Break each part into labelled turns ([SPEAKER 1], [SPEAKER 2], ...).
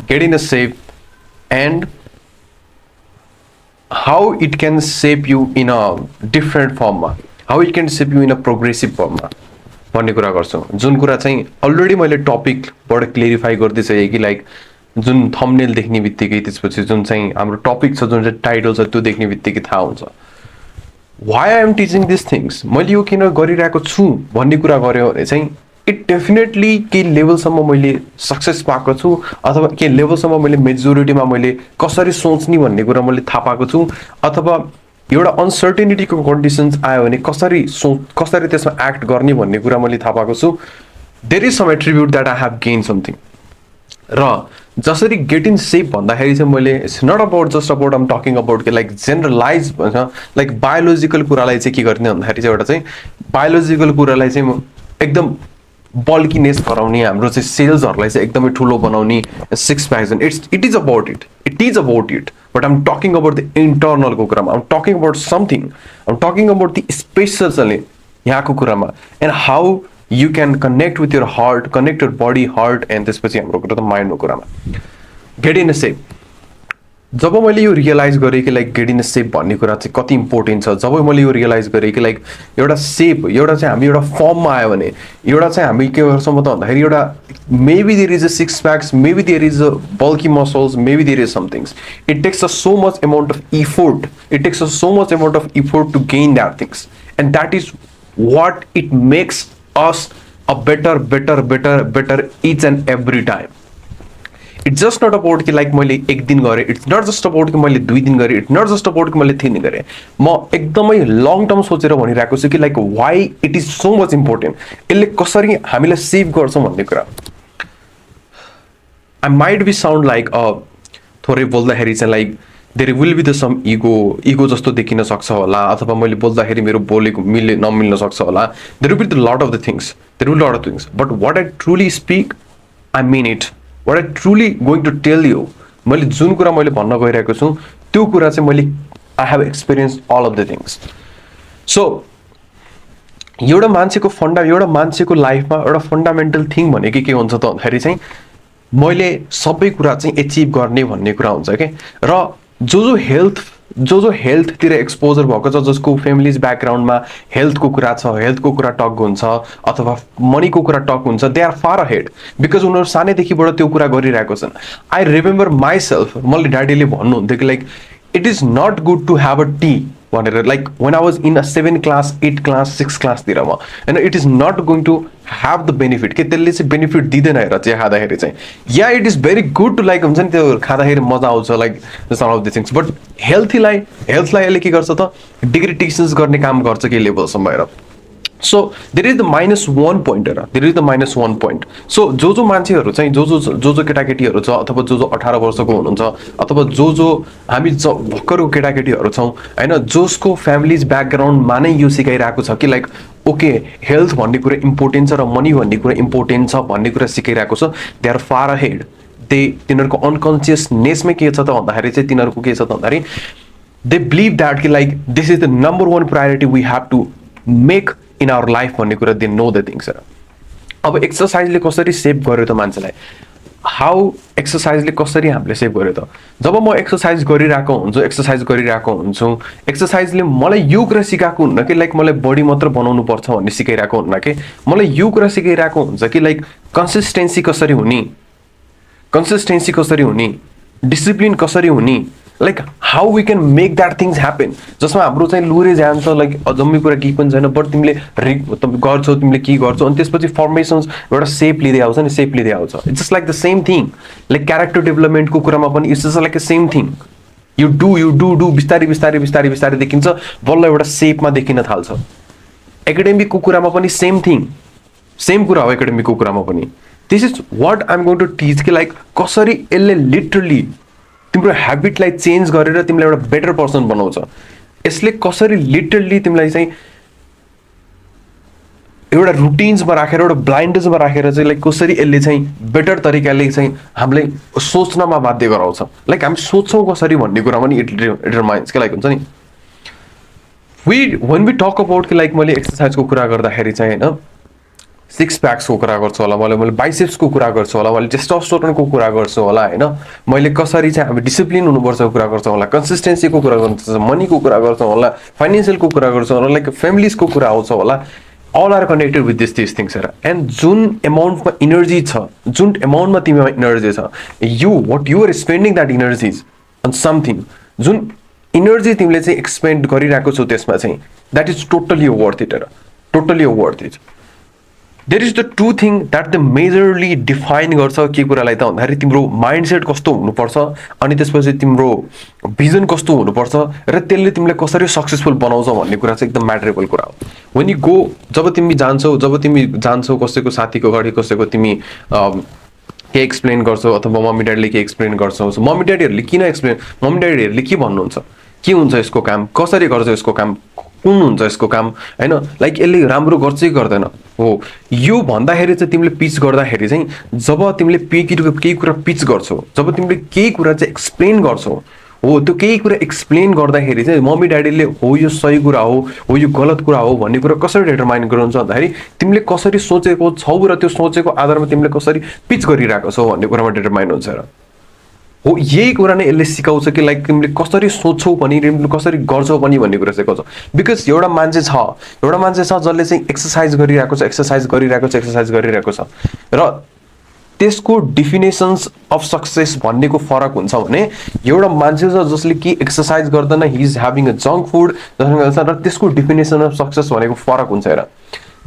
[SPEAKER 1] get in a shape, and how it can shape you in a different form, how it can shape you in a progressive form भन्ने कुरा गर्छौँ। जुन कुरा चाहिँ already मैले टपिकबाट clarify गर्दैछ कि लाइक जुन थम्बनेल देख्ने बित्तिकै त्यसपछि जुन चाहिँ हाम्रो टपिक छ, जुन चाहिँ टाइटल छ, त्यो देख्ने बित्तिकै थाहा हुन्छ why I am teaching this things. मैले यो किन गरिरहेको छु भन्ने कुरा गऱ्यो भने चाहिँ इट डेफिनेटली केही लेभलसम्म मैले सक्सेस पाएको छु, अथवा केही लेभलसम्म मैले मेजोरिटीमा मैले कसरी सोच्ने भन्ने कुरा मैले थाहा पाएको छु, अथवा एउटा अनसर्टेनिटीको कन्डिसन्स आयो भने कसरी त्यसमा एक्ट गर्ने भन्ने कुरा मैले थाहा पाएको छु। There is some attribute that I have gain something. र जसरी गेट इन सेप भन्दाखेरि चाहिँ मैले it's not about just about um talking about कि लाइक जेनरलाइज भन्छ, लाइक बायोलोजिकल कुरालाई चाहिँ के गर्ने भन्दाखेरि चाहिँ एउटा चाहिँ बायोलोजिकल कुरालाई चाहिँ एकदम बल्किनेस गराउने, हाम्रो चाहिँ सेल्सहरूलाई चाहिँ एकदमै ठुलो बनाउने, six packs, it is about it but I'm talking about the इन्टर्नलको कुरामा, I'm talking about something, I'm talking about the special चाहिँ यहाँको कुरामा, and how you can connect with your heart, connect your body, heart, and त्यसपछि हाम्रो कुरा त माइन्डको कुरामा गेट इन अ सेप। जब मैले यो रियलाइज गरेँ कि लाइक गेट इन अ सेप भन्ने कुरा चाहिँ कति इम्पोर्टेन्ट छ, जब मैले यो रियलाइज गरेँ कि लाइक एउटा सेप, एउटा चाहिँ हामी एउटा फर्ममा आयो भने एउटा चाहिँ हामी के गर्छौँ त भन्दाखेरि एउटा maybe there is a six packs, maybe there is a bulky muscles, maybe there is somethings, it takes a so much amount of effort, it takes a so much amount of effort to gain that things, and that is what it makes us a better each and every time. It's just not about कि like मैले एक दिन गरेँ, it's not just about कि मैले 2 दिन गरेँ, it's not just about कि मैले 3 दिन गरेँ। म एकदमै लङ टर्म सोचेर भनिरहेको छु कि like why it is so much important, यसले कसरी हामीलाई सेभ गर्छ भन्ने कुरा। I might be sound like थोरै बोल्दाखेरि चाहिँ like there will be the some ego जस्तो देखिन सक्छ होला, अथवा मैले बोल्दाखेरि मेरो बोलेको नमिल्न सक्छ होला, there will be the lot of the things, there will lot of things, but what I truly speak I mean it, what I truly going to tell you, मैले जुन कुरा मैले भन्न गइरहेको छु त्यो कुरा चाहिँ मैले I have experience all of the things. So एउटा मान्छेको लाइफमा एउटा फन्डामेन्टल थिङ भनेको के हुन्छ त भन्दाखेरि चाहिँ मैले सबै कुरा चाहिँ एचिभ गर्ने भन्ने कुरा हुन्छ क्या। र जो हेल्थतिर एक्सपोजर भएको छ, जसको फ्यामिलीज ब्याकग्राउन्डमा हेल्थको कुरा छ, हेल्थको कुरा टक हुन्छ, अथवा मनीको कुरा टक हुन्छ, they are far ahead because उनीहरू सानैदेखिबाट त्यो कुरा गरिरहेको छन्। आई रिमेम्बर माइसेल्फ, मैले ड्याडीले भन्नुहुन्थ्यो कि like it is not good to have a tea भनेर, like when I was in a 7 class 8 class 6 क्लासतिर म, होइन, it is not going to have the benefit कि त्यसले चाहिँ बेनिफिट दिँदैन हेर चिया खाँदाखेरि चाहिँ, या it is very good to like हुन्छ नि त्यो खाँदाखेरि मजा आउँछ like some of the things, but हेल्थलाई यसले के गर्छ त डिग्रेडेसन्स गर्ने काम गर्छ केही लेभलसम्म हेर। So there is the -1 point हेर, there is the -1 point. So जो मान्छेहरू चाहिँ जो केटाकेटीहरू छ, अथवा जो 18 वर्षको हुनुहुन्छ, अथवा जो हामी भर्खरको केटाकेटीहरू छौँ होइन, जसको फ्यामिलीज ब्याकग्राउन्डमा नै यो सिकाइरहेको छ कि लाइक ओके हेल्थ भन्ने कुरा इम्पोर्टेन्ट छ र मनी भन्ने कुरा इम्पोर्टेन्ट छ भन्ने कुरा सिकाइरहेको छ, दे आर फार अहेड। तिनीहरूको अनकन्सियसनेसमै के छ त भन्दाखेरि चाहिँ तिनीहरूको के छ त भन्दाखेरि दे बिलिभ द्याट कि like this is the number 1 priority we have to make in our life भन्ने कुरा दे नो द थिङ्स। अब एक्सर्साइजले कसरी सेभ गर्यो त मान्छेलाई, हाउ एक्सर्साइजले कसरी हामीले सेभ गर्यो त, जब म एक्सर्साइज गरिरहेको हुन्छु, एक्सर्साइजले मलाई यो कुरा सिकाएको हुन्न कि लाइक मलाई बडी मात्र बनाउनु पर्छ भन्ने सिकाइरहेको हुन्न कि, मलाई यो कुरा सिकाइरहेको हुन्छ कि लाइक कन्सिस्टेन्सी कसरी हुने, डिसिप्लिन कसरी हुने, like how we can make that things happen, जसमा हाम्रो चाहिँ लुरे जान्छ लाइक जम्मै कुरा केही पनि छैन, बट तिमीले गर्छौ, तिमीले के गर्छौ, अनि त्यसपछि फर्मेसन्स एउटा सेप लिँदै आउँछ नि, सेप लिँदै आउँछ। It's just like the same thing, like character डेभलपमेन्टको कुरामा पनि it's just like the same thing, you do बिस्तारै देखिन्छ, बल्ल एउटा सेपमा देखिन थाल्छ। एकाडेमिकको कुरामा पनि सेम थिङ, सेम कुरा हो एकाडेमिकको कुरामा पनि। This is what I am going to teach कि लाइक कसरी यसले लिटरली तिम्रो ह्याबिटलाई चेन्ज गरेर तिमीलाई एउटा बेटर पर्सन बनाउँछ, यसले कसरी लिटरली तिमीलाई चाहिँ एउटा रुटिन्समा राखेर, एउटा ब्लाइन्डर्समा राखेर चाहिँ लाइक कसरी यसले चाहिँ बेटर तरिकाले चाहिँ हामीलाई सोच्नमा बाध्य गराउँछ, लाइक हामी सोच्छौँ कसरी भन्ने कुरा पनि इट डिटरमाइन्स के लाइक हुन्छ नि। वेन वी टक अबाउट कि लाइक मैले एक्सर्साइजको कुरा गर्दाखेरि चाहिँ होइन, सिक्स प्याक्सको कुरा गर्छु होला, मैले बाइसेप्सको कुरा गर्छु होला, मैले टेस्टोस्टेरोनको कुरा गर्छु होला होइन, मैले कसरी चाहिँ हामी डिसिप्लिन हुनुपर्छ कुरा गर्छौँ होला, कन्सिस्टेन्सीको कुरा गर्छ, मनीको कुरा गर्छौँ होला, फाइनेन्सियलको कुरा गर्छौँ होला, लाइक फ्यामिलीजको कुरा आउँछ होला. all are connected with these things हेर. एन्ड जुन एमाउन्टमा इनर्जी छ, जुन एमाउन्टमा तिमीमा इनर्जी छ, what you are spending that energy on something, जुन इनर्जी तिमीले चाहिँ एक्सपेन्ड गरिरहेको छौ त्यसमा चाहिँ, that is totally worth it. Totally worth it. There is the two thing that the majorly define गर्छ के कुरालाई त भन्दाखेरि तिम्रो माइन्डसेट कस्तो हुनुपर्छ, अनि त्यसपछि तिम्रो भिजन कस्तो हुनुपर्छ, र त्यसले तिमीलाई कसरी सक्सेसफुल बनाउँछ भन्ने कुरा चाहिँ एकदम म्याटरेबल कुरा हो. वेन यु गो, जब तिमी जान्छौ कसैको साथीको अगाडि, कसैको तिमी के एक्सप्लेन गर्छौ अथवा मम्मी ड्याडीले के एक्सप्लेन गर्छौ, मम्मी ड्याडीहरूले किन एक्सप्लेन, मम्मी ड्याडीहरूले के भन्नुहुन्छ, के हुन्छ यसको काम, कसरी गर्छ यसको काम, कुन हुन्छ यसको काम होइन, लाइक यसले राम्रो गर्छ कि गर्दैन हो, यो भन्दाखेरि चाहिँ तिमीले पिच गर्दाखेरि चाहिँ, जब तिमीले केही कुरा पिच गर्छौ, जब तिमीले केही कुरा चाहिँ एक्सप्लेन गर्छौ हो, त्यो केही कुरा एक्सप्लेन गर्दाखेरि चाहिँ मम्मी ड्याडीले हो यो सही कुरा हो यो गलत कुरा हो भन्ने कुरा कसरी डिटरमाइन गर्नुहुन्छ भन्दाखेरि तिमीले कसरी सोचेको छौ र त्यो सोचेको आधारमा तिमीले कसरी पिच गरिरहेको छौ भन्ने कुरामा डिटरमाइन हुन्छ र हो. यही कुरा नै यसले सिकाउँछ कि लाइक तिमीले कसरी सोच्छौ पनि, तिमीले कसरी गर्छौ पनि भन्ने कुरा सिकाउँछ. बिकज एउटा मान्छे छ जसले चाहिँ एक्सर्साइज गरिरहेको छ र त्यसको डिफिनेसन्स अफ सक्सेस भन्नेको फरक हुन्छ भने एउटा मान्छे छ जसले कि एक्सर्साइज गर्दैन, he is having a junk food, र त्यसको डिफिनेसन अफ सक्सेस भनेको फरक हुन्छ. हेर,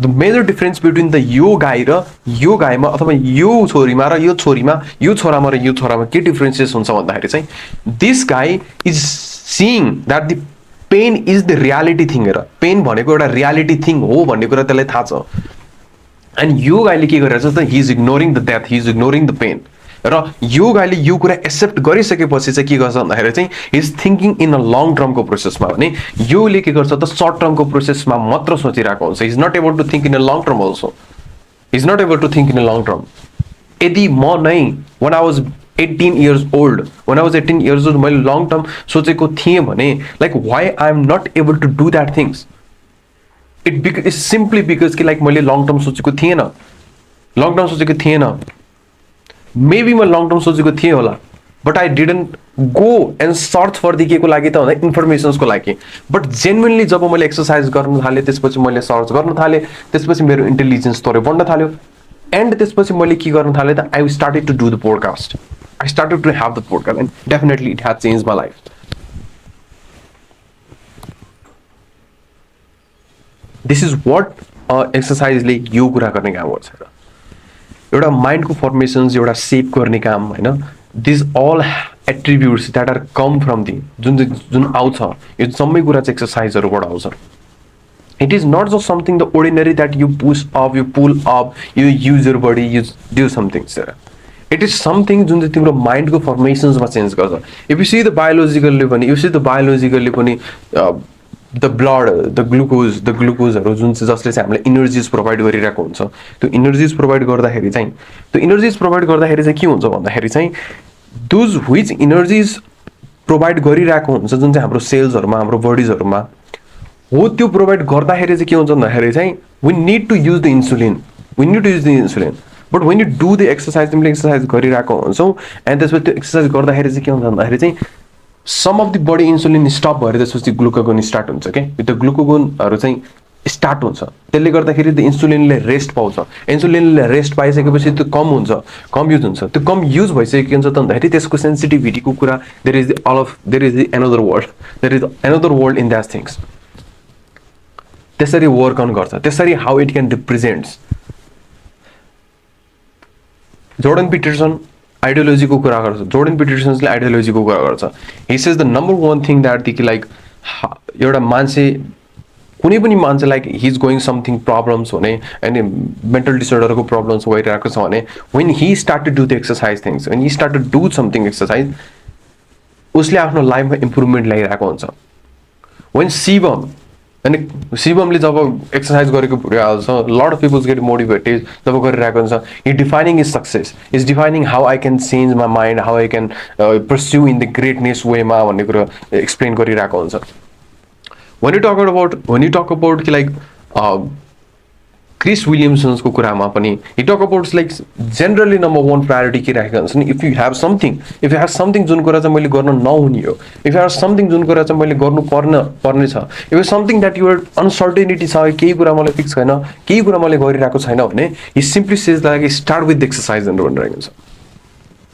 [SPEAKER 1] the major difference between the यो गाई र यो गाईमा अथवा यो छोरीमा र यो छोरीमा, यो छोरामा र यो छोरामा के डिफरेन्सेस हुन्छ भन्दाखेरि चाहिँ, this guy is seeing that the pain is the reality thing. हेर, पेन भनेको एउटा रियालिटी थिङ हो भन्ने कुरा त्यसलाई थाहा छ. एन्ड यो गाईले के गरिरहेको छ त, he is ignoring the death, he is ignoring the pain. र यो गाईले यो कुरा एक्सेप्ट गरिसकेपछि चाहिँ के गर्छ भन्दाखेरि चाहिँ, he is thinking in a long टर्मको प्रोसेसमा. भने योले के गर्छ त, सर्ट टर्मको प्रोसेसमा मात्र सोचिरहेको हुन्छ. Is not able to think in a long term also, is not able to think in a long term. यदि म नै when I was 18 years old, मैले लङ टर्म सोचेको थिएँ भने, like why I am not able to do that things, it's simply because कि like मैले long term सोचेको थिएन. मेबी म लङ टर्म सोचेको थिएँ होला, but I didn't go and search for the केको लागि त भन्दा इन्फर्मेसन्सको लागि. बट जेन्युनली जब मैले एक्सर्साइज गर्न थालेँ, त्यसपछि मैले सर्च गर्न थालेँ, त्यसपछि मेरो इन्टेलिजेन्स थोरै बढ्न थाल्यो, एन्ड त्यसपछि मैले के गर्न थालेँ त, I started to do the podcast, I started to have the podcast, and definitely it has change my life. This is what एक्सर्साइजले यो कुरा गर्ने काम गर्छ. एउटा माइन्डको फर्मेसन्स, एउटा सेप गर्ने काम होइन, this all attributes that are come from the जुन आउँछ, यो सबै कुरा चाहिँ एक्सर्साइजहरूबाट आउँछ. It is not just something the ordinary that you push up, you pull up, you use your body, you do somethings. It is something जुन चाहिँ तिम्रो माइन्डको फर्मेसन्समा चेन्ज गर्छ. If you see the biologically पनि द ब्लड, द ग्लुकोजहरू जुन चाहिँ जसले चाहिँ हामीलाई इनर्जिज प्रोभाइड गरिरहेको हुन्छ, त्यो इनर्जिज प्रोभाइड गर्दाखेरि चाहिँ के हुन्छ भन्दाखेरि चाहिँ, दोज विच इनर्जिज प्रोभाइड गरिरहेको हुन्छ जुन चाहिँ हाम्रो सेल्सहरूमा, हाम्रो बडिजहरूमा हो, त्यो प्रोभाइड गर्दाखेरि चाहिँ के हुन्छ भन्दाखेरि चाहिँ, we need to use the insulin. But when you do the exercise, तिमीले एक्सर्साइज गरिरहेको हुन्छौ, एन्ड त्यसपछि त्यो एक्सर्साइज गर्दाखेरि चाहिँ के हुन्छ भन्दाखेरि चाहिँ, some of the body insulin stop भएर त्यसपछि ग्लुकोगोन स्टार्ट हुन्छ क्या. त्यो ग्लुकोगोनहरू चाहिँ स्टार्ट हुन्छ, त्यसले गर्दाखेरि त इन्सुलिनले रेस्ट पाउँछ. इन्सुलिनले रेस्ट पाइसकेपछि त्यो कम युज हुन्छ. त्यो कम युज भइसकेको के हुन्छ त भन्दाखेरि त्यसको सेन्सिटिभिटीको कुरा, there is another world in that things. त्यसरी वर्क अन गर्छ, त्यसरी how it can represents. Jordan Peterson आइडियोलोजीको कुरा गर्छ. जोर्डन पिटरसनले आइडियोलोजीको कुरा गर्छ. He says the number one thing that कि लाइक एउटा मान्छे, कुनै पनि मान्छे like he is going something problems भने, अनि मेन्टल डिसअर्डरको प्रब्लम्स भइरहेको छ भने, when he start to do the exercise things, when he start to do something exercise, उसले आफ्नो लाइफमा इम्प्रुभमेन्ट ल्याइरहेको हुन्छ. वेन शिवमले जब एक्सर्साइज गरेको भिडियो हाल्छ, lot of peoples get motivated जब गरिरहेको हुन्छ, he defining is success, is defining how I can change my mind, how I can pursue in the greatness वेमा भन्ने कुरा एक्सप्लेन गरिरहेको हुन्छ. when you talk about कि like क्रिस विलियम्सनको कुरामा पनि he talk about like generally number 1 priority के राखेको हुन्छ नि, इफ यु हेभ समथिङ जुन कुरा चाहिँ मैले गर्न नहुने हो, इफ यु हेभ समथिङ जुन कुरा चाहिँ मैले गर्नु पर्ने छ, if you something that your uncertainty छ, केही कुरा मलाई फिक्स छैन, केही कुरा मैले गरिरहेको छैन भने he simply says like start with the exercise भनिरहेको छ.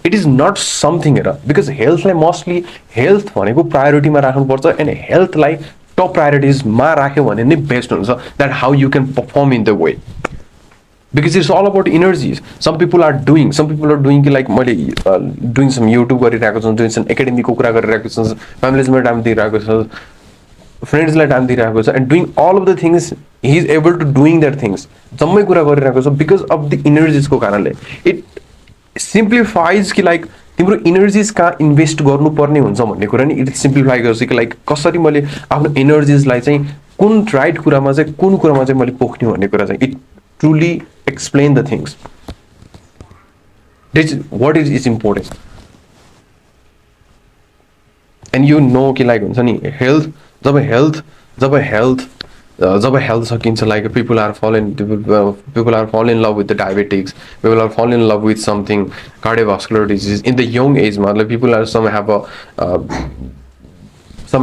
[SPEAKER 1] इट इज नट समथिङ हेर, बिकज हेल्थलाई मोस्टली हेल्थ भनेको प्रायोरिटीमा राख्नुपर्छ एन्ड हेल्थलाई टप प्रायोरिटिजमा राख्यो भने नै बेस्ट हुन्छ. That how you can perform in the way, because it's all about energies. Some people are doing कि लाइक मैले डुइङ सम युट्युब गरिरहेको छु, डुइङ सम एकाडेमीको कुरा गरिरहेको छु, फ्यामिलीजमा टाइम दिइरहेको छ, फ्रेन्ड्सलाई टाइम दिइरहेको छ, and doing all of the things he is able to doing that things, जम्मै कुरा गरिरहेको छ बिकज अफ द इनर्जिजको कारणले. इट सिम्प्लिफाइज कि लाइक तिम्रो इनर्जिज कहाँ इन्भेस्ट गर्नुपर्ने हुन्छ भन्ने कुरा नि इट सिम्प्लिफाई गर्छ कि लाइक कसरी मैले आफ्नो इनर्जिजलाई चाहिँ कुन राइट कुरामा चाहिँ कुन कुरामा चाहिँ मैले पोख्ने भन्ने कुरा चाहिँ it truly explain the things. What is important and you know कि लाइक हुन्छ नि हेल्थ जब हेल्थ सकिन्छ, like people are fall in love with the diabetics, people are fall in love with something cardiovascular disease in the young age. Like people are some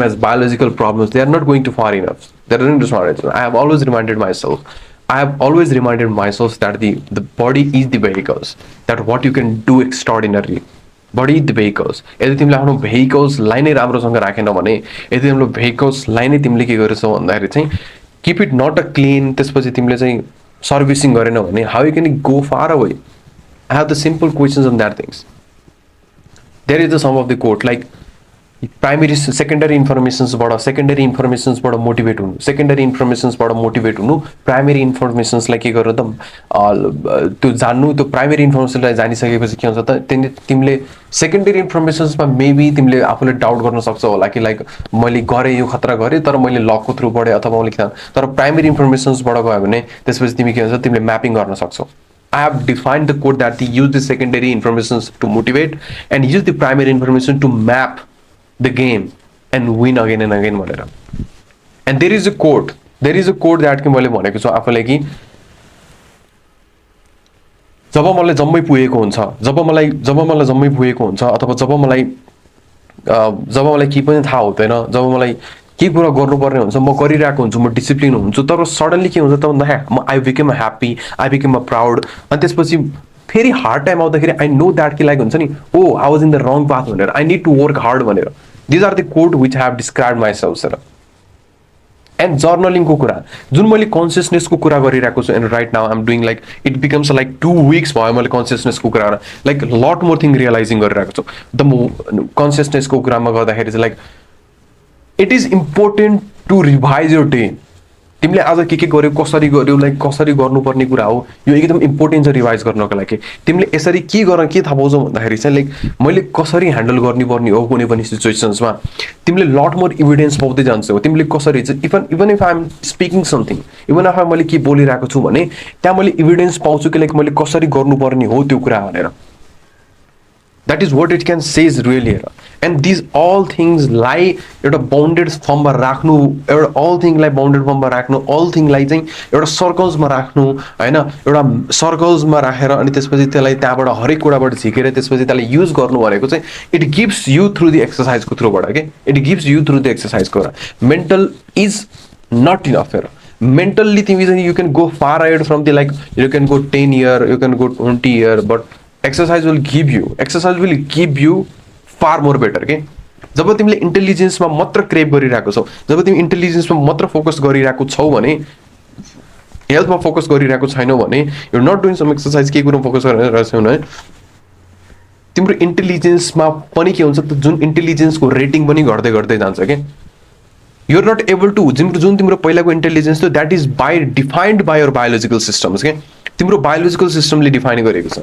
[SPEAKER 1] has biological problems, they are not going too far enough, they are going too far. I have always reminded myself that the body is the vehicles, that what you can do extraordinarily. Body the vehicles. यदि तिमीले आफ्नो भेहिकल्सलाई नै राम्रोसँग राखेन भने, यदि तिम्रो भेहिकल्सलाई नै तिमीले के गरेछौ भन्दाखेरि चाहिँ keep it not a clean, त्यसपछि तिमीले चाहिँ सर्भिसिङ गरेन भने how you can go far away. I have the simple questions on that things. There is the some of the quote like primary secondary इन्फर्मेसन्सबाट मोटिभेट हुनु, primary इन्फर्मेसन्सलाई के गरेर त त्यो जान्नु, त्यो प्राइमेरी इन्फर्मेसनलाई जानिसकेपछि के हुन्छ त तिमीले सेकेन्डरी इन्फर्मेसन्समा मेबी तिमीले आफूले डाउट गर्न सक्छौ होला कि लाइक मैले गरेँ यो खतरा गरेँ तर मैले लकको थ्रु बढेँ अथवा मैले तर प्राइमेरी इन्फर्मेसन्सबाट गयो भने त्यसपछि तिमी के हुन्छ तिमीले म्यापिङ गर्न सक्छौ. I have defined the code that they use the secondary informations to motivate and use the primary information to map the game and win again and again भनेर. And there is a quote that कि मैले भनेको छु आफूलाई कि जब मलाई जम्मै पुगेको हुन्छ अथवा जब मलाई केही पनि थाहा हुँदैन, जब मलाई के कुरा गर्नुपर्ने हुन्छ म गरिरहेको हुन्छु, म डिसिप्लिन हुन्छु, तर सडनली के हुन्छ त भन्दा I became happy, I became proud, अनि त्यसपछि फेरि हार्ड टाइम आउँदाखेरि आई नो द्याट कि लाइक हुन्छ नि oh I was in the wrong path भनेर, I need to work hard भनेर. These are the code which I have describe myself sir. And जर्नलिङको कुरा जुन मैले कन्सियसनेसको कुरा गरिरहेको छु and right now I am doing like it becomes like 2 weeks भयो मैले कन्सियसनेसको कुरा like lot more thing realizing गरिरहेको छु. द कन्सियसनेसको कुरामा गर्दाखेरि चाहिँ like it is important to revise your day. तिमीले आज के गर्यो, कसरी गर्यो, लाइक कसरी गर्नुपर्ने कुरा हो, यो एकदम इम्पोर्टेन्ट छ रिभाइज गर्नको लागि. तिमीले यसरी के थाहा पाउँछौ भन्दाखेरि चाहिँ लाइक मैले कसरी ह्यान्डल गर्नुपर्ने हो कुनै पनि सिचुएसन्समा तिमीले लट मोर इभिडेन्स पाउँदै जान्छौ. तिमीले कसरी चाहिँ even if I am speaking something, even if मैले के बोलिरहेको छु भने त्यहाँ मैले इभिडेन्स पाउँछु कि लाइक मैले कसरी गर्नुपर्ने हो त्यो कुरा भनेर. That is what it can says really हेर. एन्ड दिज अल थिङ्सलाई एउटा बााउन्डेड फर्ममा राख्नु, अल थिङलाई चाहिँ एउटा सर्कल्समा राख्नु होइन, एउटा सर्कल्समा राखेर अनि त्यसपछि त्यसलाई त्यहाँबाट हरेक कुराबाट झिकेर त्यसपछि त्यसलाई युज गर्नु भनेको चाहिँ it gives you through the एक्सर्साइजको थ्रुबाट के it gives you through the एक्सर्साइजको. मेन्टल इज नट इनफ हेर. मेन्टल्ली तिमी चाहिँ you can go far ahead from the like you can go 10 year, you can go 20 year, but exercise will give you far more better के. जब तिमीले इन्टेलिजेन्समा मात्र crave गरिरहेको छौ, जब तिमी इन्टेलिजेन्समा मात्र फोकस गरिरहेको छौ भने, हेल्थमा फोकस गरिरहेको छैनौ भने, you not doing some exercise, केही कुरामा फोकस गरिरहेको छैन भने तिम्रो इन्टेलिजेन्समा पनि के हुन्छ त जुन इन्टेलिजेन्सको रेटिङ पनि घट्दै जान्छ के. You are not able to जुन तिम्रो पहिलाको इन्टेलिजेन्स थियो that is defined by your biological systems के. तिम्रो बायोलोजिकल सिस्टमले डिफाइन गरेको छ.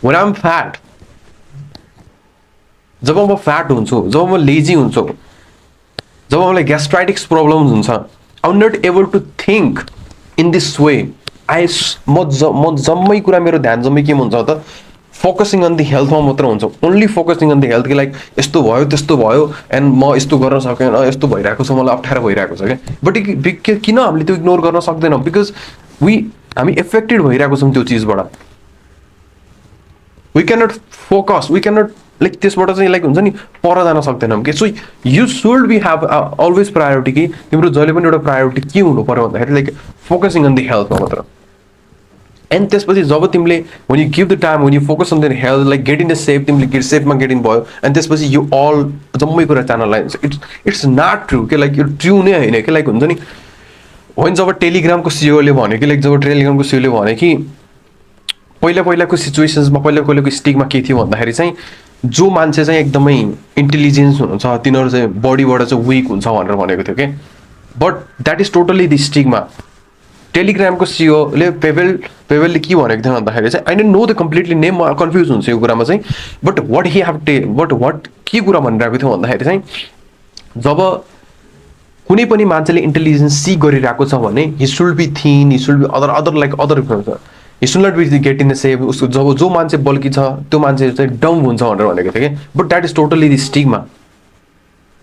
[SPEAKER 1] When I'm fat, जब म फ्याट हुन्छु, जब म लेजी हुन्छु, जब मलाई ग्यास्ट्राइटिक्स प्रब्लम्स हुन्छ, I am not able to think in this way. म जम्मै कुरा मेरो ध्यान जम्मै के हुन्छ त फोकसिङ अन द हेल्थमा मात्र हुन्छ. Only focusing on the health कि लाइक यस्तो भयो त्यस्तो भयो एन्ड म यस्तो गर्न सकेन, यस्तो भइरहेको छ, मलाई अप्ठ्यारो भइरहेको छ क्या. बट किन हामीले त्यो इग्नोर गर्न सक्दैनौँ? बिकज हामी एफेक्टेड भइरहेको छौँ त्यो चिजबाट. We cannot focus, we cannot like त्यसबाट चाहिँ लाइक हुन्छ नि पर जान सक्दैनौँ कि. So you should be have always priority कि तिम्रो जहिले पनि एउटा प्रायोरिटी के हुनु पऱ्यो भन्दाखेरि लाइक फोकसिङ अन द हेल्थमा मात्र. एन्ड त्यसपछि जब तिमीले when you give the time, when you focus on their health, like get in the shape, तिमीले get सेपमा get in भयो अनि त्यसपछि you all जम्मै कुरा च्यानलाइज. इट्स नट ट्रु के लाइक यो ट्रु नै होइन कि. लाइक हुन्छ नि होइन जब टेलिग्रामको सिओले भन्यो कि लाइक जब टेलिग्रामको सिओले भन्यो कि पहिलाको सिचुएसन्समा पहिलाको स्टिकमा के थियो भन्दाखेरि चाहिँ जो मान्छे चाहिँ एकदमै इन्टेलिजेन्स हुनुहुन्छ तिनीहरू चाहिँ बडीबाट चाहिँ विक हुन्छ भनेर भनेको थियो कि. But that is totally the stigma. टेलिग्रामको सिओले पेवेलले के भनेको थियो भन्दाखेरि चाहिँ I don't know the completely name, म कन्फ्युज हुन्छ यो कुरामा चाहिँ. बट वाट के कुरा भनिरहेको थियो भन्दाखेरि चाहिँ जब कुनै पनि मान्छेले इन्टेलिजेन्स सिक गरिरहेको छ भने he should be thin, he should be other like other he should not be get in the shape. उसको जब जो मान्छे बल्की छ त्यो मान्छे चाहिँ डम हुन्छ भनेर भनेको थियो कि. But that is totally the stigma.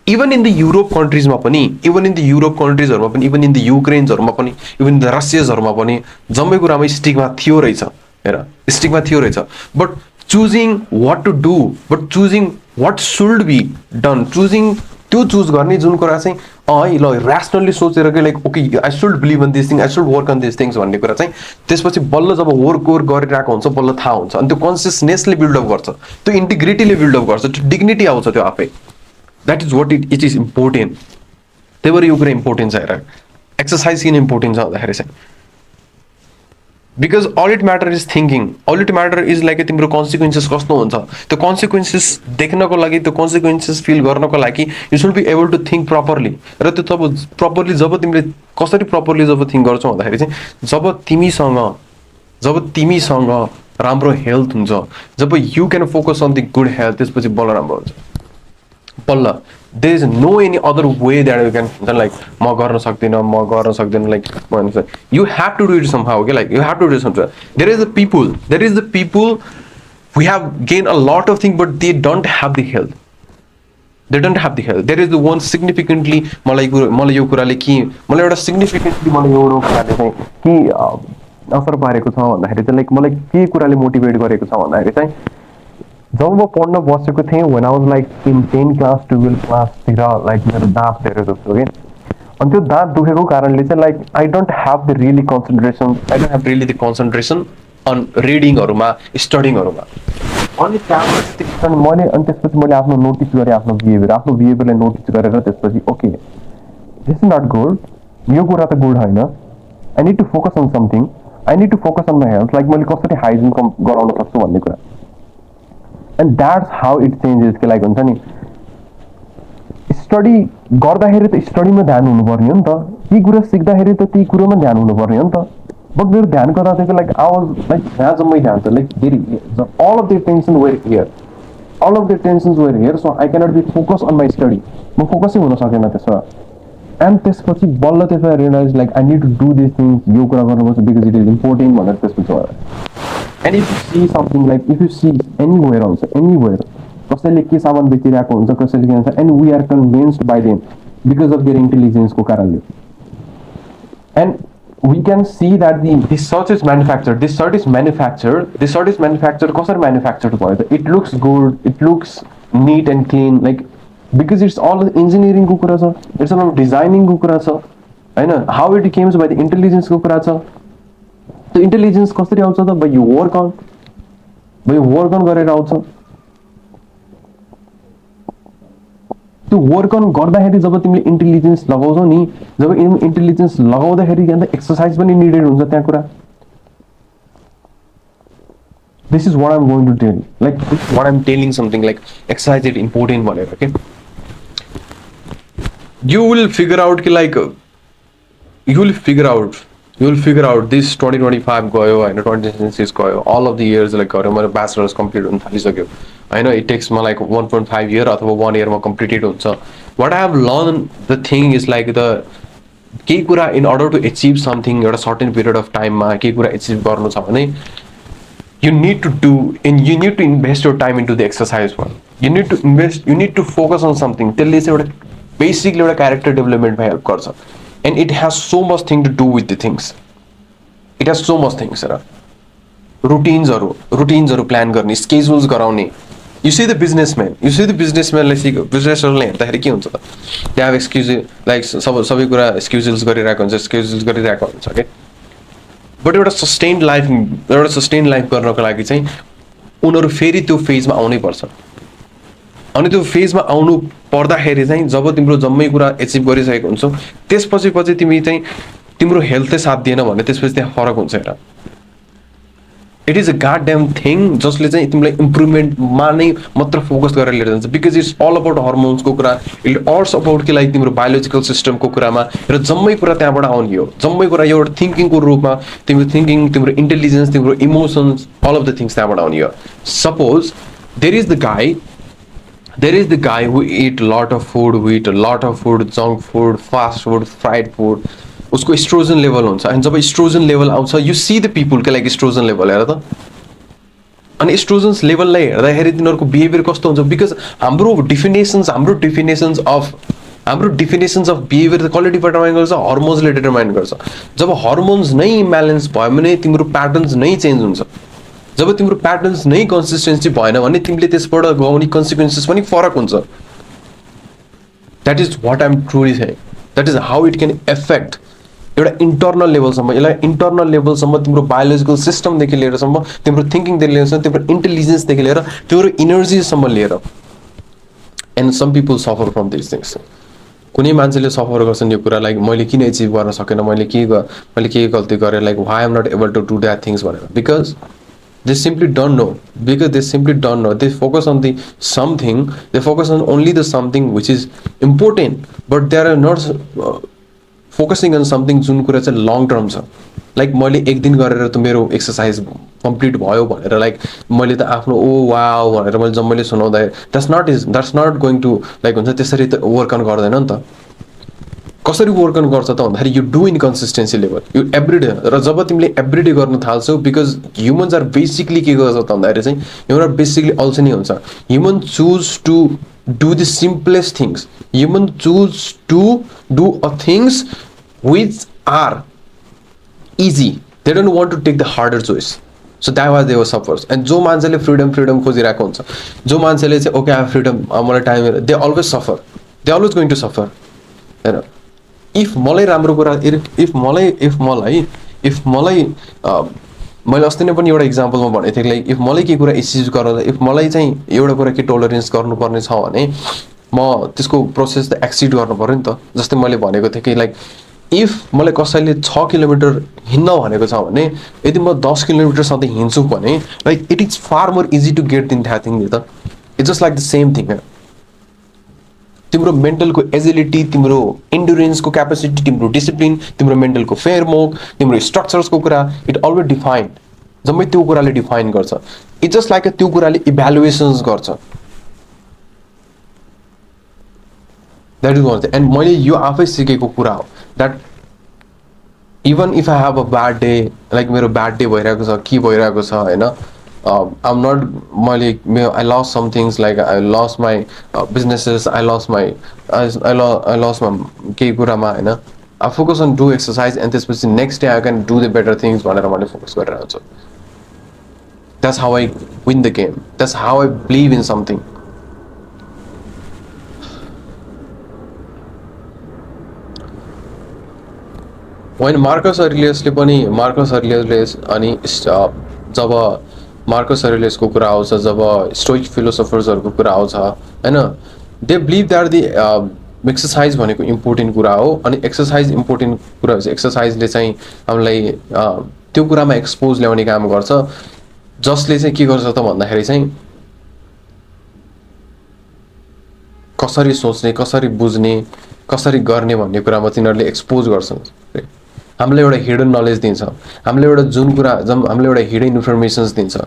[SPEAKER 1] Even in the Europe कन्ट्रिजमा पनि, इभन इन द युरोप कन्ट्रिजहरूमा पनि, इभन इन द युक्रेन्सहरूमा पनि, इभन इन द रसियाजहरूमा पनि जम्मै कुरामा स्टिगमा थियो रहेछ. हेर स्टिगमा थियो रहेछ. But choosing what to do, but choosing what should be done, choosing त्यो चुज गर्ने जुन कुरा चाहिँ है ल ऱ्यासनल्ली सोचेर कि like okay I should believe in this thing, I should work on this things भन्ने कुरा चाहिँ त्यसपछि बल्ल जब वर्क गरिरहेको हुन्छ बल्ल थाहा हुन्छ. अनि त्यो कन्सियसनेसले बिल्डअप गर्छ, त्यो इन्टिग्रिटीले बिल्डअप गर्छ, त्यो डिग्निटी आउँछ त्यो आफै. That is what it is important. त्यही भएर यो कुरा इम्पोर्टेन्ट छ. हेर एक्सर्साइज किन इम्पोर्टेन्ट छ भन्दाखेरि चाहिँ because all it matter is thinking, all it matter is like तिम्रो कन्सिक्वेन्सेस कस्तो हुन्छ. त्यो कन्सिक्वेन्सेस देख्नको लागि, त्यो कन्सिक्वेन्सेस फिल गर्नको लागि you should be able to think properly. र त्यो तब प्रपरली जब तिमीले कसरी प्रपरली जब थिङ्क गर्छौ भन्दाखेरि चाहिँ जब तिमीसँग राम्रो हेल्थ हुन्छ, जब you can focus on the good health, त्यसपछि बल्ल राम्रो हुन्छ. बल्ल there is no any other way that you can like म गर्न सक्दिनँ लाइक भन्छ. You have to do it somehow के. Like you have to do something. There is the people we have gain a lot of thing but they don't have the health. There is the one significantly मलाई यो कुराले कि मलाई एउटा significantly मलाई एउटा कुराले चाहिँ के असर पारेको छ भन्दाखेरि चाहिँ लाइक मलाई के कुराले मोटिभेट गरेको छ भन्दाखेरि चाहिँ जब म पढ्न बसेको थिएँ when I was like in 10 class 12 क्लासतिर लाइक मेरो दाँत धेरै दुख्थ्यो कि. अनि त्यो दाँत दुखेको कारणले चाहिँ like I don't have the really concentration on रिडिङहरूमा, स्टडिङहरूमा. अनि त्यहाँबाट त्यसपछि मैले आफ्नो नोटिस गरेँ, आफ्नो बिहेभियरलाई नोटिस गरेर त्यसपछि okay this is not good, यो कुरा त गुड होइन. I need to focus on something, I need to focus on my health. Like मैले कसरी हाइजिन गराउन सक्छु भन्ने कुरा. And that's how it changes कि लाइक हुन्छ नि स्टडी गर्दाखेरि त स्टडीमा ध्यान हुनुपर्ने हो नि त, ती कुरा सिक्दाखेरि त ती कुरोमा ध्यान हुनुपर्ने हो नि त. बट मेरो ध्यान कता थियो लाइक आई वाज लाइक यहाँ जम्मै ध्यान थियो like all of the attention were here, so I cannot be focused on my study. म फोकसै हुन सकेन त्यसमा. एन्ड त्यसपछि बल्ल त्यसमा realize like I need to do this things, यो कुरा गर्नुपर्छ बिकज इट इज इम्पोर्टेन्ट भनेर त्यसपछि भयो. And if you see something like if you see anywhere कसैले के सामान बेचिरहेको हुन्छ, कसैले के हुन्छ, and we are convinced by them because of there इन्टेलिजेन्सको कारणले. And we can see that this shirt is manufactured. This shirt is manufactured. कसरी manufactured भयो त? It looks good. It looks neat and clean. Like because it's all engineering को कुरा छ. It's all designing को कुरा छ. हैन? How it came by the intelligence को कुरा छ. त्यो intelligence कसरी आउँछ त? By you work on गरेर आउँछ. त्यो वर्क अन गर्दाखेरि जब तिमीले इन्टेलिजेन्स लगाउँछौ नि, जब इन्टेलिजेन्स लगाउँदाखेरि अन्त एक्सर्साइज पनि निडेड हुन्छ त्यहाँ कुरा. This is what I am going to tell, like what I am telling something like exercise it important भनेर के. यु विल फिगर आउट कि like you will figure out this 2025 गयो होइन, 2026 गयो, all of the years like गऱ्यो, मेरो bachelors complete हुन थालिसक्यो होइन. इट टेक्स म लाइक 1.5 इयर अथवा 1 इयरमा कम्प्लिटेड हुन्छ. What I have learn the thing is like the केही कुरा in order to achieve something एउटा सर्टेन पिरियड अफ टाइममा केही कुरा एचिभ गर्नु छ भने you need to invest your time into the exercise one. You need to focus on something. त्यसले चाहिँ एउटा बेसिकली एउटा क्यारेक्टर डेभलपमेन्टमा हेल्प गर्छ. And it has so much thing to do with the things. It has so much things र रुटिन्सहरू plan गर्ने, schedules गराउने. यु सी द बिजनेसम्यानलाई बिजनेसहरूलाई हेर्दाखेरि के हुन्छ त, त्यहाँ एक्सक्युज लाइक सबै कुरा एक्सक्युजेस गरिरहेको हुन्छ क्या. बट एउटा सस्टेन्ड लाइफ गर्नको लागि चाहिँ उनीहरू फेरि त्यो फेजमा आउनै पर्छ. अनि त्यो फेजमा आउनु पर्दाखेरि चाहिँ जब तिम्रो जम्मै कुरा एचिभ गरिसकेको हुन्छौ, त्यसपछि तिमी चाहिँ तिम्रो हेल्थै साथ दिएन भने त्यसपछि त्यहाँ फरक हुन्छ. हेर, इट इज अ गाड ड्याम थिङ जसले चाहिँ तिमीलाई इम्प्रुभमेन्टमा नै मात्र फोकस गरेर लिएर जान्छ. बिकज इट्स अल अबाउट हर्मोन्सको कुरा, इट अल्स अबाउट कि लाइक तिम्रो बायोलोजिकल सिस्टमको कुरामा, र जम्मै कुरा त्यहाँबाट आउने हो. जम्मै कुरा एउटा थिङ्किङको रूपमा तिम्रो इन्टेलिजेन्स, तिम्रो emotions, all of the things त्यहाँबाट आउने हो. Suppose there is the guy who eat lot of food, junk food, fast food, fried food. उसको एस्ट्रोजन लेभल हुन्छ. अनि जब एस्ट्रोजन लेभल आउँछ, यु सी द पिपुलको लाइक एस्ट्रोजन लेभल हेर त. अनि एस्ट्रोजन्स लेभललाई हेर्दाखेरि तिनीहरूको बिहेभियर कस्तो हुन्छ. बिकज हाम्रो डिफिनेसन्स अफ बिहेभियर त कसले डिटरमाइन गर्छ? हर्मोन्सले डिटरमाइन गर्छ. जब हर्मोन्स नै इम्ब्यालेन्स भयो भने तिम्रो प्याटर्न्स नै चेन्ज हुन्छ. जब तिम्रो प्याटर्न्स नै कन्सिस्टेन्सी भएन भने तिमीले त्यसबाट गाउने कन्सिक्वेन्सेस पनि फरक हुन्छ. That is what I'm truly saying. That is how it can affect एउटा इन्टर्नल लेभलसम्म. यसलाई इन्टर्नल लेभलसम्म तिम्रो बायोलोजिकल सिस्टमदेखि लिएरसम्म, तिम्रो थिङ्किङदेखि लिएर, तिम्रो इन्टेलिजेन्सदेखि लिएर, तिम्रो इनर्जीसम्म लिएर. And some people suffer from this things. कुनै मान्छेले सफर गर्छन् यो कुरा, लाइक मैले किन एचिभ गर्न सकेन, मैले के गल्ती गरेँ, like why am not able to do that things भनेर. Because they simply don't know. They focus on the something, they focus on only the something which is important, but they are not focusing on something जुन कुरा चाहिँ long term छ. Like मैले एक दिन गरेर त मेरो एक्सर्साइज कम्प्लिट भयो भनेर लाइक मैले त आफ्नो वाउ भनेर मैले सुनाउँदा that's not going to like हुन्छ त्यसरी त वर्क अन गर्दैन नि त. कसरी वर्क अन गर्छ त भन्दाखेरि you do in consistency level, you every day. र जब तिमीले एभ्रिडे गर्न थाल्छौ, बिकज ह्युमन्स आर बेसिकली के गर्छ त भन्दाखेरि चाहिँ ह्युमन आर बेसिकली अल्छी नै हुन्छ. Human choose to do the simplest things. Human choose to do a things which are easy. They don't want to take the harder choice. So that was there suffers. And जो मान्छेले freedom खोजिरहेको हुन्छ, जो मान्छेले चाहिँ okay I freedom, मलाई time, they always suffer. They always going to suffer. होइन, if मलाई राम्रो कुरा, इफ मलाई मैले अस्ति नै पनि एउटा इक्जाम्पलमा भनेको थिएँ, लाइक इफ मलाई केही कुरा एचिभ गर्दा, इफ मलाई चाहिँ एउटा कुरा के टोलरेन्स गर्नुपर्ने छ भने म त्यसको प्रोसेस त एक्सिड गर्नु पऱ्यो नि त. जस्तै मैले भनेको थिएँ कि लाइक इफ मलाई कसैले 6 किलोमिटर हिँड्न भनेको छ भने यदि म 10 किलोमिटर सधैँ हिँड्छु भने like it is far more easy to get in that thing. त it's just like the same thing. तिम्रो मेन्टलको एजिलिटी, तिम्रो इन्डुरेन्सको क्यापेसिटी, तिम्रो डिसिप्लिन, तिम्रो मेन्टलको फ्रेमवर्क, तिम्रो स्ट्रक्चर्सको कुरा, इट अलवेज डिफाइन्ड. जम्मै त्यो कुराले डिफाइन गर्छ. इट्स जस्ट लाइक त्यो कुराले इभ्यालुएसन्स गर्छ. That is one thing. And मैले यो आफै सिकेको कुरा हो that even if I have a bad day, like मेरो ब्याड डे भइरहेको छ, के भइरहेको छ होइन, I'm not I lost some things, like I lost my businesses, I lost my केही कुरामा होइन, I focus on do exercise and त्यसपछि next day I can do the better things भनेर मैले फोकस गरेर आउँछु. That's how I win the game. That's how I believe in something. When Marcus Aurelius अनि जब Marcus अरेलियसको कुरा आउँछ, जब stoic फिलोसोफर्सहरूको कुरा आउँछ होइन, they believe that the exercise भनेको इम्पोर्टेन्ट कुरा हो. अनि एक्सर्साइज इम्पोर्टेन्ट कुरा हुन्छ. एक्सर्साइजले चाहिँ हामीलाई त्यो कुरामा एक्सपोज ल्याउने काम गर्छ, जसले चाहिँ के गर्छ त भन्दाखेरि चाहिँ कसरी सोच्ने, कसरी बुझ्ने, कसरी गर्ने भन्ने कुरामा तिनीहरूले एक्सपोज गर्छन्. हामीलाई एउटा हिडन नलेज दिन्छ, हामीलाई एउटा जुन कुरा, जब हामीलाई एउटा हिडन इन्फर्मेसन्स दिन्छ,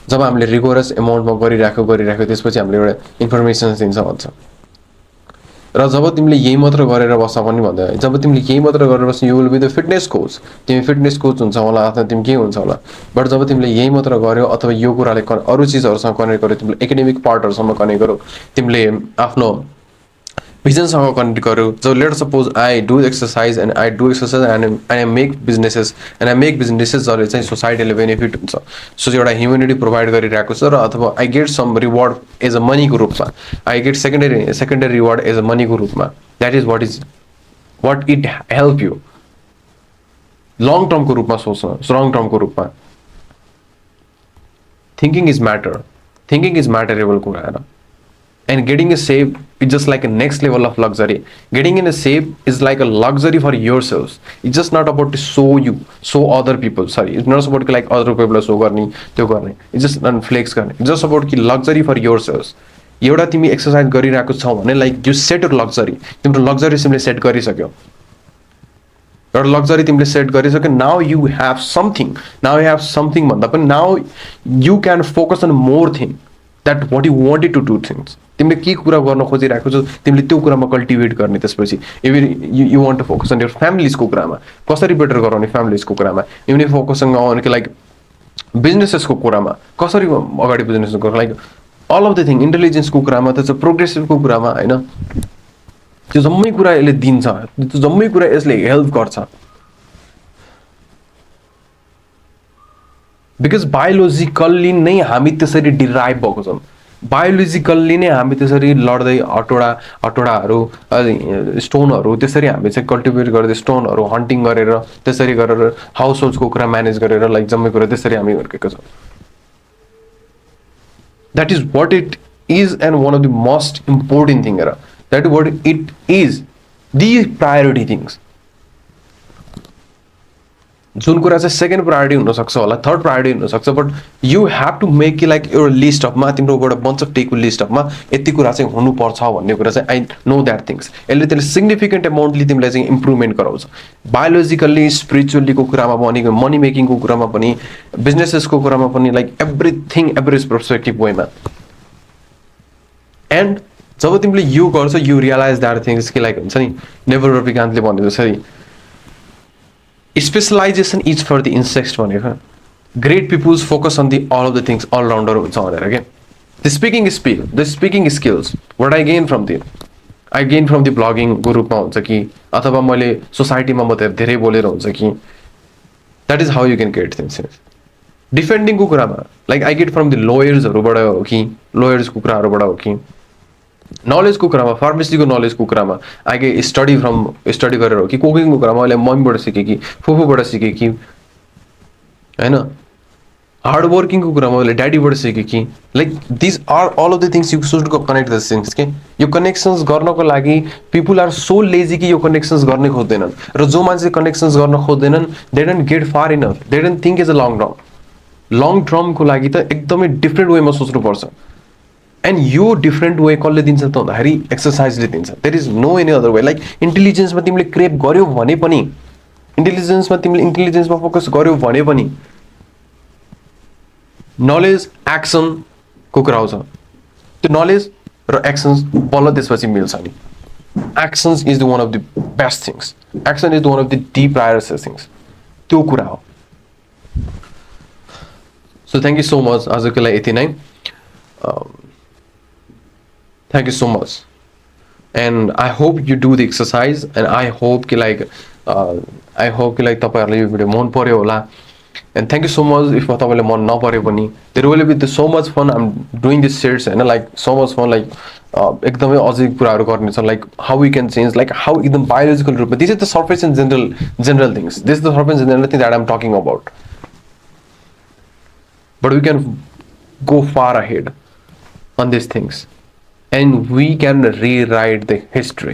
[SPEAKER 1] जब हामीले रिगोरस एमाउन्टमा गरिराख्यो त्यसपछि हामीले एउटा इन्फर्मेसन्स दिन्छ भन्छ. र जब तिमीले यही मात्र गरेर बस्छ पनि भन्दा, जब तिमीले यही मात्र गरेर बस्छ you will be the fitness coach. तिमी फिटनेस कोच हुन्छ होला अथवा तिमी के हुन्छ होला, बट जब तिमीले यही मात्र गर्यो अथवा यो कुराले अरू चिजहरूसँग कनेक्ट गर्यो, तिमीले एकाडेमिक पार्टहरूसँग कनेक्ट गर्यो, तिमीले आफ्नो भिजनसँग कनेक्ट गर्यो. जब let suppose I do exercise and I make businesses जसले चाहिँ सोसाइटीले बेनिफिट हुन्छ. सो एउटा ह्युमेनिटी प्रोभाइड गरिरहेको छ, र अथवा I get some reward as a मनीको रूपमा, I get secondary reward as a मनीको रूपमा. That is what it help you long टर्मको रूपमा सोच्न, लङ टर्मको रूपमा. थिङ्किङ इज म्याटरेबल कुरा हेर. And getting a shape is just like a next level of luxury. Getting in a shape is like a luxury for yourselves. It's just not about to show other people. Sorry, it's not about like other people show garni, त्यो गर्ने. It's just flex गर्ने. It's just about कि luxury for yourselves. एउटा तिमी exercise गरिरहेको छौ भने like you set a luxury. तिम्रो लग्जरी तिमीले सेट गरिसक्यो. एउटा लग्जरी तिमीले सेट गरिसक्यो. नाउ यु हेभ समथिङ भन्दा पनि now you can focus on more thing that what you wanted to do things. तिमीले के कुरा गर्न खोजिरहेको छौ तिमीले त्यो कुरामा कल्टिभेट गर्ने. त्यसपछि even you want to focus on your फ्यामिलीजको कुरामा, कसरी बेटर गराउने फ्यामिलीजको कुरामा. इभन फोकसिङ अन कि लाइक बिजनेसेसको कुरामा, कसरी अगाडि बिजनेस गर्नु, like all of the thing, इन्टेलिजेन्सको कुरामा, त्यो प्रोग्रेसिभको कुरामा होइन. त्यो जम्मै कुरा यसले दिन्छ, त्यो जम्मै कुरा यसले हेल्प गर्छ. बिकज बायोलोजिकल्ली नै हामी त्यसरी डिराइभ भएको छौँ. बायोलोजिकल्ली नै हामी त्यसरी लड्दै हटोडाहरू स्टोनहरू त्यसरी हामी चाहिँ कल्टिभेट गर्दै स्टोनहरू हन्टिङ गरेर त्यसरी गरेर हाउस होल्डको कुरा म्यानेज गरेर लाइक जम्मै कुरा त्यसरी हामी हुर्केको छौँ. That is what it is and one of the most important thing. हेर, that is what it is the priority things. जुन कुरा चाहिँ सेकेन्ड प्रायोरिटी हुनसक्छ होला, थर्ड प्रायोरिटी हुनसक्छ, but you have to make कि लाइक एउटा लिस्ट अफमा तिम्रो बन्च अफ टेकको लिस्ट अफमा यति कुरा चाहिँ हुनुपर्छ भन्ने कुरा चाहिँ आई नो द्याट थिङ्स. त्यसले सिग्निफिकेन्ट एमाउन्टली तिमीलाई चाहिँ इम्प्रुभमेन्ट गराउँछ. बायोलोजिकल्ली, स्पिरिचुअल्लीको कुरामा पनि, मनी मेकिङको कुरामा पनि, बिजनेसेसको कुरामा पनि, लाइक एभ्रिथिङ एभरेज पर्सपेक्टिभ वेमा. एन्ड जब तिमीले यो गर्छ यु रियलाइज द्याट थिङ्स कि लाइक हुन्छ नि नेभर रविकान्तले भने जसरी specialization is for the insects भनेको. Great peoples focus on the all of the things allrounder हुन्छ भनेर क्या. The speaking skills what I gain from the ब्लगिङको रूपमा हुन्छ कि अथवा मैले सोसाइटीमा म धेरै बोलेर हुन्छ कि that is how you can get things. डिफेन्डिङको कुरामा like I get from the लोयर्सहरूबाट हो कि लोयर्सको कुराहरूबाट हो कि नलेजको कुरामा, फार्मेसीको नलेजको कुरामा आई गेट स्टडी गरेर हो कि कुकिङको कुरामा अहिले मम्मीबाट सिकेँ कि फुफूबाट सिकेँ कि होइन, हार्डवर्किङको कुरामा मैले ड्याडीबाट सिकेँ कि like this are all of the things you should connect the things के. यो कनेक्सन्स गर्नको लागि पिपुल आर सो लेजी कि यो कनेक्सन्स गर्ने खोज्दैनन्, र जो मान्छे कनेक्सन्स गर्न खोज्दैनन् they don't get far enough, they don't think as a long टर्मको लागि त एकदमै डिफ्रेन्ट वेमा सोच्नुपर्छ. एन्ड यो डिफ्रेन्ट वे कसले दिन्छ त भन्दाखेरि एक्सर्साइजले दिन्छ. There is no any other way. Like इन्टेलिजेन्समा तिमीले क्रेप गर्यो भने पनि, इन्टेलिजेन्समा फोकस गर्यो भने पनि नलेज एक्सनको कुरा आउँछ. त्यो नलेज र एक्सन्स बल्ल त्यसपछि मिल्छ नि. Actions is the one of the best things. Action is the one of the D priority things. त्यो कुरा हो. So thank you so much. आजको लागि यति नै. Thank you so much, and I hope you do the exercise, and I hope कि like तपाईहरुलाई यो भिडियो मन पर्यो होला. And thank you so much if तपाईलाई मन नपर्यो पनि. There will be so much fun. I'm doing this series and like so much fun, like एकदमै अझै कुराहरु गर्ने छ, like how we can change, like how एकदम biological रूपमा. This is the surface and general things. This is the surface and general thing that I'm talking about. But we can go far ahead on these things. And we can rewrite the history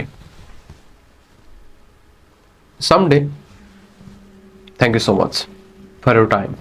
[SPEAKER 1] someday. Thank you so much for your time.